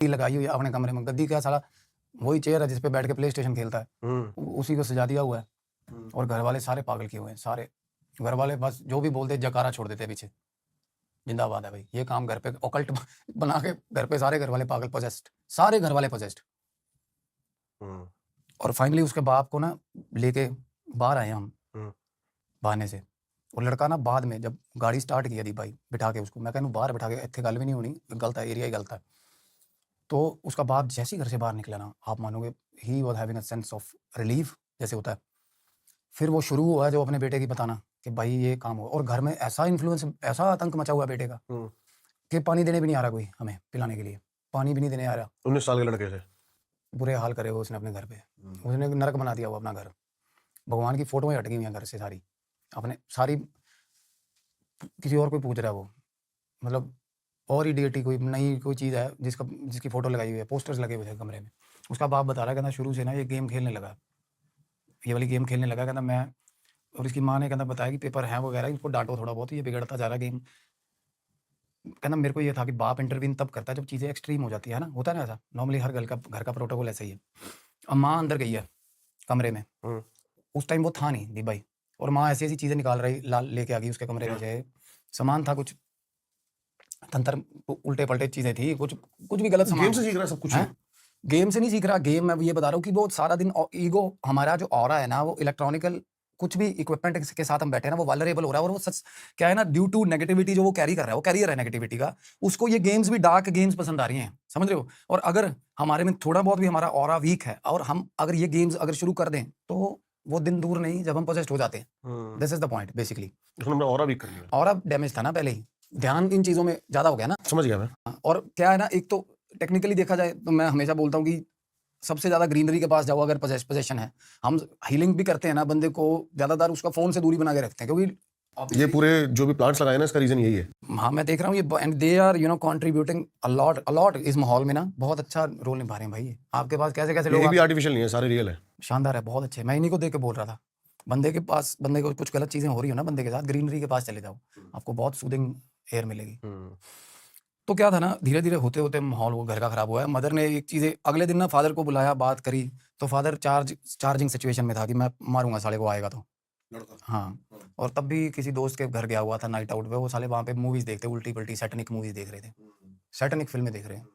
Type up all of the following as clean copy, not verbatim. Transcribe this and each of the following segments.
लगाई हुई है अपने कमरे में। गद्दी क्या साला वही चेयर है जिस पे बैठ के प्ले स्टेशन खेलता है, उसी को सजा दिया हुआ है। और घर वाले सारे पागल किए हुए हैं, सारे घर वाले बस जो भी बोलते जकारा छोड़ देते पीछे। जिंदाबाद है भाई, ये काम घर पे ऑकल्ट बना के घर पे सारे घर वाले पागल, पोजेस्ड, सारे घर वाले पोजेस्ड। और फाइनली उसके बाप को ना लेके बाहर आए हम बहाने से। और लड़का ना बाद में जब गाड़ी स्टार्ट की दी भाई बिठा के उसको, मैं कहूँ बाहर बिठा के इतने गल भी नहीं होनी, गलत है, एरिया ही गलत है। तो उसका बाप जैसे ही घर से बाहर निकला ना, आप मानोगे he was having a sense of relief जैसे होता है। फिर वो शुरू हुआ जो अपने बेटे की बताना कि भाई ये काम हो, और घर में ऐसा इन्फ्लुएंस, ऐसा आतंक मचा हुआ बेटे का कि पानी देने भी नहीं आ रहा कोई हमें पिलाने के लिए, पानी भी नहीं देने आ रहा। 19 साल के लड़के से बुरे हाल करे वो उसने अपने घर पे, उसने नरक बना दिया वो अपना घर। भगवान की फोटोएं हट गई हुई हैं घर से सारी, अपने सारी, किसी और कोई पूछ रहा है वो, मतलब और ही डेटी कोई नई कोई चीज़ है जिसकी फ़ोटो लगाई हुई है, पोस्टर्स लगे हुए थे कमरे में। उसका बाप बता रहा है, कहना शुरू से ना ये गेम खेलने लगा, ये वाली गेम खेलने लगा, कहना मैं, और इसकी माँ ने कहना बताया कि पेपर है वगैरह, इसको डांटो थोड़ा बहुत, ये बिगड़ता जा रहा गेम। कहना मेरे को ये था कि बाप इंटरवीन तब करता है जब चीज़ें एक्सट्रीम हो जाती है ना, होता है ना ऐसा, नॉर्मली हर घर का प्रोटोकॉल ऐसा ही है। अब माँ अंदर गई है कमरे में, उस टाइम वो था नहीं दी भाई, और माँ ऐसी ऐसी चीज़ें निकाल रही लेके आ गई उसके कमरे में से, सामान था कुछ तंत्र उल्टे पलटे चीजें थी, कुछ भी गलत सामान। गेम से सीख रहा है सब कुछ। गेम से नहीं सीख रहा, गेम मैं ये बता रहा हूँ कि वो सारा दिन ईगो, हमारा जो ऑरा है ना, वो इलेक्ट्रॉनिकल कुछ भी इक्विपमेंट के साथ हम बैठे हैं ना, वो वल्नरेबल हो रहा है। और वो सच क्या है ना, ड्यू टू नेगेटिविटी जो वो कैरी कर रहा है, वो कैरियर है नेगेटिविटी का, उसको ये गेम्स भी, डार्क गेम्स पसंद आ रही हैं, समझ रहे हो। और अगर हमारे में थोड़ा बहुत भी हमारा ऑरा वीक है और हम अगर ये गेम्स अगर शुरू कर दें तो वो दिन दूर नहीं जब हम पोजेस्ड हो जाते हैं। This is the point basically. उसने ऑरा वीक कर लिया, ऑरा डैमेज था ना पहले ही, ध्यान इन चीजों में ज्यादा हो गया ना। समझ गया मैं। और क्या है ना, एक तो टेक्निकली देखा जाए तो मैं हमेशा बोलता हूँ कि सबसे ज्यादा ग्रीनरी के पास जाओ अगर पोजेशन है। हम हीलिंग भी करते हैं ना बंदे को, ज्यादातर उसका फोन से दूरी बना के रखते हैं, क्योंकि ये पूरे जो भी प्लांट्स लगाए ना, इसका रीजन यही है। हाँ मैं देख रहा हूँ ये, and they are contributing a lot इस माहौल में ना, बहुत अच्छा रोल निभा रहे हैं भाई। आपके पास कैसे कैसे लोग, ये भी आर्टिफिशियल नहीं है, सारे रियल है, शानदार है, बहुत अच्छे। मैं इन्हीं को देख के बोल रहा था, बंदे को कुछ गलत चीजें हो रही हो ना बंदे के साथ, ग्रीनरी के पास चले जाओ, आपको बहुत सूदिंग एयर मिलेगी। तो क्या था ना, धीरे धीरे होते होते माहौल वो घर का खराब हुआ है। मदर ने एक चीज़, अगले दिन ना फादर को बुलाया, बात करी, तो फादर चार्जिंग सिचुएशन में था कि मैं मारूंगा साले को आएगा तो। हाँ, और तब भी किसी दोस्त के घर गया हुआ था नाइट आउट पे, वो साले वहाँ पे मूवीज देखते, उल्टी पल्टी सैटनिक मूवीज देख रहे थे, सैटनिक फिल्में देख रहे हैं।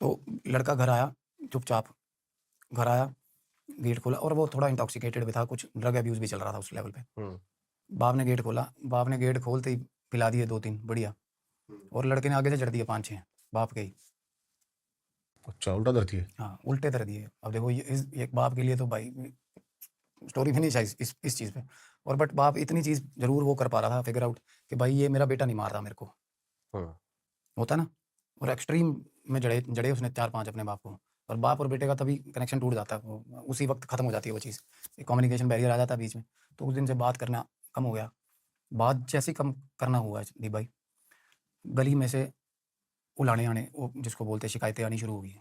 तो लड़का घर आया, चुपचाप घर आया, गेट खोला, और वो थोड़ा इंटॉक्सिकेटेड भी था, कुछ ड्रग अब्यूज भी चल रहा था उस लेवल पे। बाप ने गेट खोला, बाप ने गेट खोलते ही पिला दिए 2-3 बढ़िया, और लड़के ने आगे से चढ़ दिए 5-6 बाप के ही। अच्छा, उल्टा दर्द है। हाँ, उल्टे दर्द दिए। अब देखो ये एक बाप के लिए तो भाई स्टोरी भी नहीं चाहिए इस चीज़ पे, और बट बाप इतनी चीज़ जरूर वो कर पा रहा था फिगर आउट कि भाई ये मेरा बेटा नहीं मार रहा मेरे को, होता ना। और एक्सट्रीम में जड़े उसने 4-5 अपने बाप को, और बाप और बेटे का तभी कनेक्शन टूट जाता है, उसी वक्त खत्म हो जाती है वो चीज़, कम्युनिकेशन बैरियर आ जाता है बीच में। तो उस दिन से बात करना कम हो गया। बात जैसे ही कम करना हुआ है दी भाई, गली में से उलाने आने, वो जिसको बोलते शिकायतें आनी शुरू हो गई।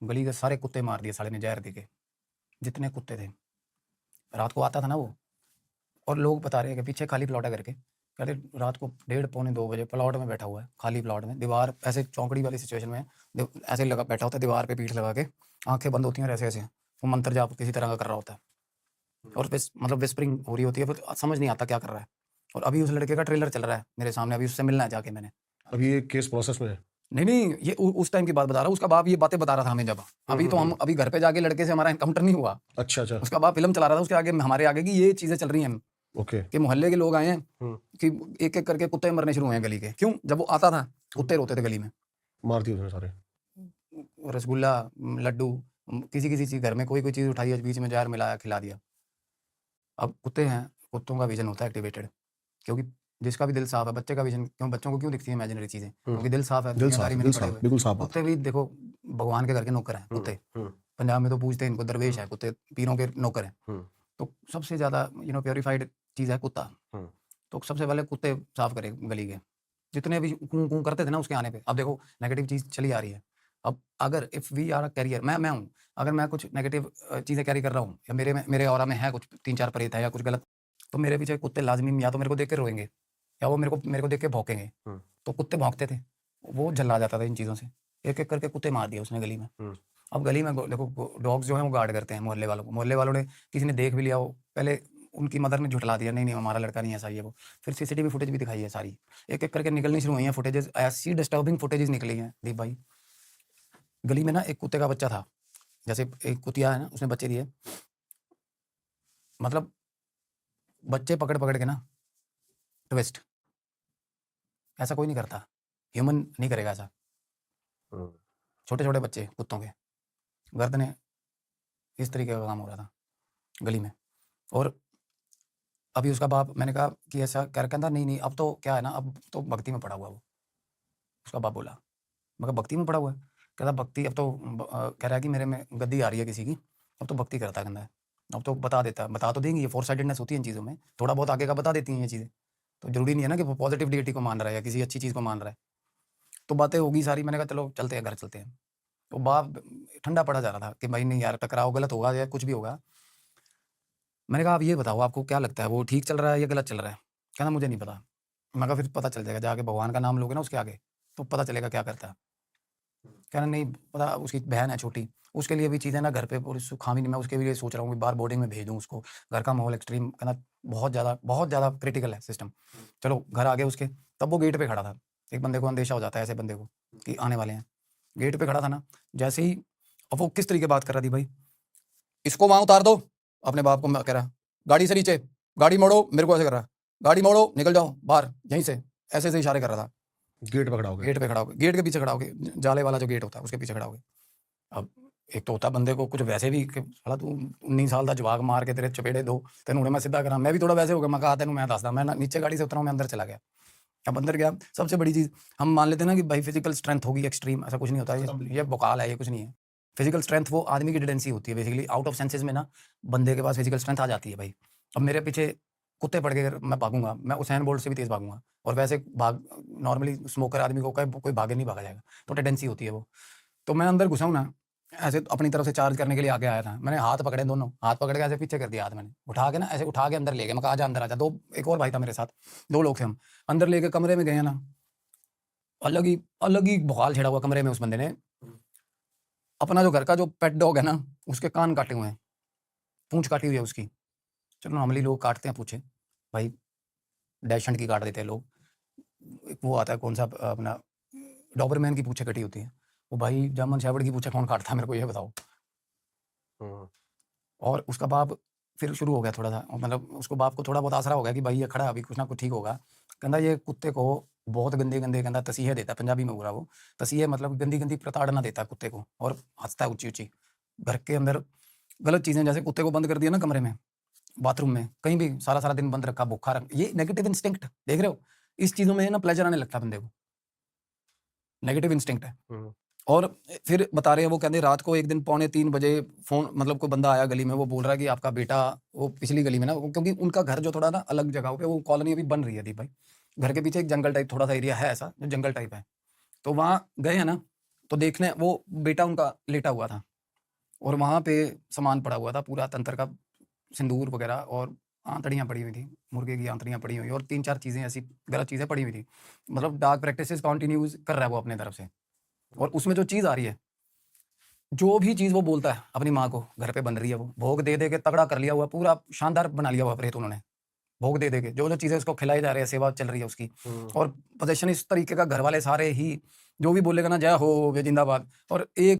गली के सारे कुत्ते मार दिए साले ने जहर दे के, जितने कुत्ते थे। रात को आता था ना वो, और लोग बता रहे हैं कि पीछे खाली प्लॉट है करके, कहते रात को 1:30-2 बजे प्लॉट में बैठा हुआ है, खाली प्लॉट में, दीवार ऐसे चौकड़ी वाली सिचुएशन में ऐसे लगा बैठा होता है, दीवार पे पीठ लगा के, आंखें बंद होती हैं, ऐसे ऐसे वो मंत्र जाप किसी तरह का कर रहा होता है, और मतलब विस्परिंग हो रही होती है, फिर समझ नहीं आता क्या कर रहा है। और अभी उस लड़के का ट्रेलर चल रहा है मेरे सामने, अभी उससे मिलना है जाके मैंने। अभी ये केस प्रोसेस में है? नहीं, ये उस टाइम की बात बता रहा हूँ, उसका बाप ये बातें बता रहा था हमें जब, अभी तो हम अभी घर पे जाके लड़के से हमारा एनकाउंटर नहीं हुआ। अच्छा। उसका बाप फिल्म चला रहा था उसके आगे, हमारे आगे की ये चीजें चल रही हैं कि मोहल्ले के लोग आए हैं कि एक एक करके कुत्ते मरने शुरू हुए हैं गली के। क्यों? जब वो आता था कुत्ते रोते थे गली में, मार दिए उसने सारे। रसगुल्ला, लड्डू, किसी किसी चीज घर में कोई चीज उठाई है, बीच में जहर मिलाया, खिला दिया। अब कुत्ते हैं, कुत्तों का विजन होता है एक्टिवेटेड, क्योंकि जिसका भी दिल साफ है, बच्चे का विजन क्यों, बच्चों को क्यों दिखती है इमेजिनरी चीजें, क्योंकि दिल साफ है, दुनियादारी में नहीं पड़े हुए। बिल्कुल साफ। कुत्ते भी देखो भगवान के घर के नौकर हैं कुत्ते, पंजाब में तो पूछते हैं इनको दरवेश है कुत्ते, पीरों के नौकर हैं। तो सबसे ज्यादा प्योरीफाइड चीज है कुत्ता। तो सबसे पहले कुत्ते साफ करे गली के, जितने भी कूं कूं करते थे ना उसके आने पे। अब देखो नेगेटिव चीज चली आ रही है। अब अगर if we are a carrier, मैं हूँ, अगर मैं कुछ नेगेटिव चीजें कैरी कर रहा हूँ, या मेरे ऑरा में है कुछ 3-4 प्रेत है या कुछ गलत, तो मेरे पीछे कुत्ते लाजमी या तो मेरे को देख के रोएंगे, या वो मेरे को देख के भौंकेंगे। तो कुत्ते भौंकते थे, वो झल्ला जाता था इन चीज़ों से एक एक करके कुत्ते मार दिए उसने गली में। हम्म। अब गली में देखो डॉग्स जो हैं वो गार्ड करते हैं मोहल्ले वालों को। मोहल्ले वालों ने किसी ने देख भी लिया हो, पहले उनकी मदर ने झुठला दिया, नहीं नहीं हमारा लड़का नहीं ऐसा, ये वो। फिर सीसीटीवी फुटेज भी दिखाई है सारी, एक एक करके निकलनी शुरू हुई हैं फुटेजेस। ऐसी डिस्टर्बिंग फुटेजेस निकली हैं दीप भाई। गली में ना एक कुत्ते का बच्चा था, जैसे एक कुतिया है ना, उसने बच्चे दिए, मतलब बच्चे पकड़ पकड़ के ना ट्विस्ट, ऐसा कोई नहीं करता, ह्यूमन नहीं करेगा ऐसा। हम्म। छोटे छोटे बच्चे कुत्तों के गर्दनें, इस तरीके का काम हो रहा था गली में। और अभी उसका बाप, मैंने कहा कि ऐसा कर, कहता नहीं नहीं अब तो क्या है ना, अब तो भक्ति में पड़ा हुआ वो। उसका बाप बोला, मैं कहा भक्ति में पड़ा हुआ है? कहता भक्ति अब तो कह रहा है कि मेरे में गद्दी आ रही है किसी की, अब तो भक्ति करता है, कहता है अब तो बता देता है। बता तो देंगे, ये फोर साइडेडनेस होती है इन चीज़ों में, थोड़ा बहुत आगे का बता देती हैं ये चीज़ें। तो जरूरी नहीं है ना कि वो पॉजिटिव डिटी को मान रहा है या किसी अच्छी चीज़ को मान रहा है। तो बातें होगी सारी, मैंने कहा चलो चलते हैं, घर चलते हैं। तो बाप ठंडा पड़ा जा रहा था कि भाई नहीं यार, टकराव गलत होगा या कुछ भी होगा। मैंने कहा आप ये बताओ आपको क्या लगता है वो ठीक चल रहा है या गलत चल रहा है? कहना मुझे नहीं पता। मैं कहा फिर पता चल जाएगा, जाके भगवान का नाम लोगे ना उसके आगे तो पता चलेगा क्या करता है। कहना नहीं पता, उसकी बहन है छोटी, उसके लिए भी चीज़ें ना घर पे और खा भी नहीं, मैं उसके लिए सोच रहा हूँ कि बाहर बोर्डिंग में भेज दूँ उसको। घर का माहौल एक्सट्रीम, कहना बहुत ज़्यादा क्रिटिकल है सिस्टम। चलो घर आ गए उसके, तब वो गेट पे खड़ा था। एक बंदे को अंदेशा हो जाता है ऐसे बंदे को कि आने वाले हैं। गेट पे खड़ा था ना, जैसे ही, अब वो किस तरीके बात कर रहा थी भाई, इसको वहाँ उतार दो, अपने बाप को कह रहा गाड़ी से नीचे, गाड़ी मोड़ो, मेरे को ऐसे कर रहा, गाड़ी मोड़ो निकल जाओ बाहर यहीं से, ऐसे ऐसे इशारे कर रहा था। गेट पे खड़ा हो गया। गेट पे खड़ा हो गया, गेट के पीछे खड़ा हो गया, जाले वाला जो गेट होता है उसके पीछे खड़ा हो गया। अब एक तो होता बंदे को कुछ वैसे भी कि साला तू 19 साल का जवाक मार के तेरे चपेड़े दो, तेन हुणे मैं सीधा करा, मैं भी थोड़ा वैसे हो गया। मैं कहा तेन मैं दसदा, मैं नीचे गाड़ी से उतरा हूं, मैं अंदर चला गया। अब अंदर गया, सबसे बड़ी चीज़ हम मान लेते हैं ना कि भाई फिजिकल स्ट्रेंथ होगी एक्सट्रीम, ऐसा कुछ नहीं होता, ये बकाल है, ये कुछ नहीं है। फिजिकल स्ट्रेंथ वो आदमी की टेंडेंसी होती है बेसिकली, आउट ऑफ सेंसेस में ना बंदे के पास फिजिकल स्ट्रेंथ आ जाती है भाई। अब मेरे पीछे कुत्ते पड़ गए, मैं भागूंगा, मैं उसेन बोल्ट से भी तेज भागूंगा। और वैसे भाग नॉर्मली स्मोकर आदमी को कोई भागे नहीं भागा जाएगा, तो टेंडेंसी होती है वो। तो मैं अंदर घुसा हूं ना, ऐसे अपनी तरफ से चार्ज करने के लिए आगे आया था, मैंने हाथ पकड़े, दोनों हाथ पकड़ के ऐसे पीछे कर दिया, हाथ मैंने उठा के ना ऐसे उठा के अंदर ले गया। मैं कहा आजा अंदर आजा। दो एक और भाई था मेरे साथ, 2 लोग थे हम। अंदर लेके कमरे में गए ना, अलग ही भौकाल छेड़ा हुआ कमरे में। उस बंदे ने अपना जो घर का जो पेट डॉग है ना, उसके कान काटे हुए हैं, पूंछ काटी हुई है उसकी। चलो नॉर्मली लोग काटते हैं पूछे, भाई डैशंड की काट देते हैं लोग। एक वो आता है कौन सा अपना डॉबरमैन की पूछे कटी होती है, वो भाई जर्मन शेफर्ड की पूछे कौन काटता है, मेरे को ये बताओ। और उसका बाप फिर शुरू हो गया थोड़ा सा, मतलब उसको बाप को थोड़ा बहुत आसरा हो गया कि भाई ये खड़ा है, अभी कुछ ना कुछ ठीक होगा। कहता ये कुत्ते को बहुत गंदे गंदे, कहता तसीहे देता है, पंजाबी में बोला वो। तसीहे मतलब गंदी गंदी प्रताड़ना देता है कुत्ते को, और हंसता है ऊंची ऊंची। घर के अंदर गलत चीज़ें, जैसे कुत्ते को बंद कर दिया ना कमरे में, बाथरूम में, कहीं भी सारा सारा दिन बंद रखा, भूखा रख, ये नेगेटिव इंस्टिंक्ट देख रहे हो, इस चीज़ों में ना प्लेजर आने लगता है बंदे को, नेगेटिव इंस्टिंक्ट है। और फिर बता रहे हैं वो, कहते रात को एक दिन 2:45 बजे फोन, मतलब कोई बंदा आया गली में, वो बोल रहा है कि आपका बेटा, वो पिछली गली में ना, क्योंकि उनका घर जो थोड़ा ना अलग जगहों पे, वो कॉलोनी अभी बन रही है दीप भाई, घर के पीछे एक जंगल टाइप थोड़ा सा एरिया है ऐसा जो जंगल टाइप है। तो वहाँ गए हैं ना, तो देखने वो बेटा उनका लेटा हुआ था, और वहाँ पे सामान पड़ा हुआ था पूरा, तंत्र का सिंदूर वगैरह, और आंतड़ियाँ पड़ी हुई थी, मुर्गे की आंतड़ियाँ पड़ी हुई, और 3-4 चीज़ें ऐसी गलत चीज़ें पड़ी हुई थी। मतलब डार्क प्रैक्टिसेस कंटिन्यूज कर रहा है वो अपने तरफ से। और उसमें जो चीज़ आ रही है, जो भी चीज़ वो बोलता है अपनी माँ को, घर पे बन रही है, वो भोग दे दे के तगड़ा कर लिया हुआ, पूरा शानदार बना लिया हुआ प्रेत उन्होंने, भोग दे दे के जो जो चीज़ें उसको खिलाई जा रही है, सेवा चल रही है उसकी। और पोजेशन इस तरीके का, घर वाले सारे ही जो भी बोलेगा ना, जय हो वे जिंदाबाद। और एक